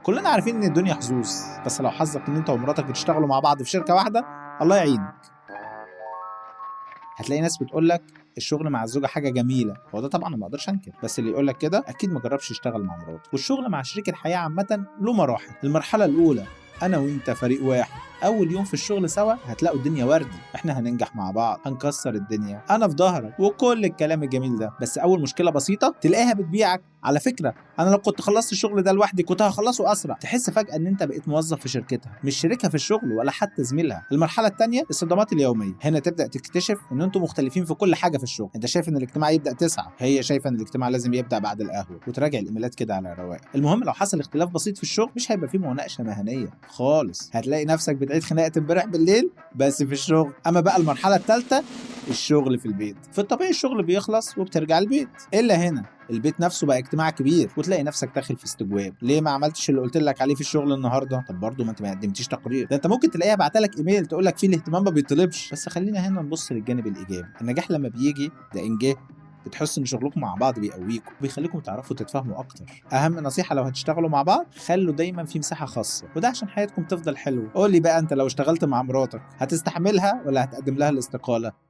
كلنا عارفين ان الدنيا حظوظ، بس لو حظك ان انت ومراتك بتشتغلوا مع بعض في شركة واحدة الله يعينك. هتلاقي ناس بتقولك الشغل مع الزوجة حاجة جميلة، هو ده طبعا ما اقدرش انكر، بس اللي يقولك كده اكيد ما جربش يشتغل مع مراته. والشغل مع شريك الحياة عامة له مراحل. المرحلة الاولى انا وانت فريق واحد، اول يوم في الشغل سوا هتلاقوا الدنيا وردي، احنا هننجح مع بعض، هنكسر الدنيا، انا في ظهرك وكل الكلام الجميل ده. بس اول مشكلة بسيطة تلاقيها بتبيعك، على فكرة انا لو كنت خلصت الشغل ده لوحدي كنت هخلصه اسرع. تحس فجأة ان انت بقيت موظف في شركتها، مش شريكها في الشغل ولا حتى زميلها. المرحلة الثانية الصدمات اليومية، هنا تبدأ تكتشف ان انتوا مختلفين في كل حاجة في الشغل. انت شايف ان الاجتماع يبدأ 9، هي شايفة ان الاجتماع لازم يبدأ بعد القهوة، وتراجع الايميلات كده على رواق. المهم لو حصل اختلاف بسيط في الشغل مش هيبقى فيه مناقشة مهنية خالص، هتلاقي نفسك بتعيد خناقة امبارح بالليل بس في الشغل. اما بقى المرحلة الثالثة الشغل في البيت، في الطبيعي الشغل بيخلص وبترجع البيت، الا هنا البيت نفسه بقى اجتماع كبير، وتلاقي نفسك داخل في استجواب. ليه ما عملتش اللي قلت لك عليه في الشغل النهارده؟ طب برضه ما انت ما قدمتيش تقرير. ده انت ممكن تلاقيها بعتلك ايميل تقول لك فيه الاهتمام ما بيطلبش. بس خلينا هنا نبص للجانب الايجابي، النجاح لما بيجي ده انجاز، بتحس ان شغلكم مع بعض بيقويكم وبيخليكم تعرفوا تتفاهموا اكتر. اهم نصيحه لو هتشتغلوا مع بعض خلوا دايما في مساحه خاصه، وده عشان حياتكم تفضل حلوه. قول لي بقى انت لو اشتغلت مع مراتك هتستحملها ولا هتقدم لها الاستقاله؟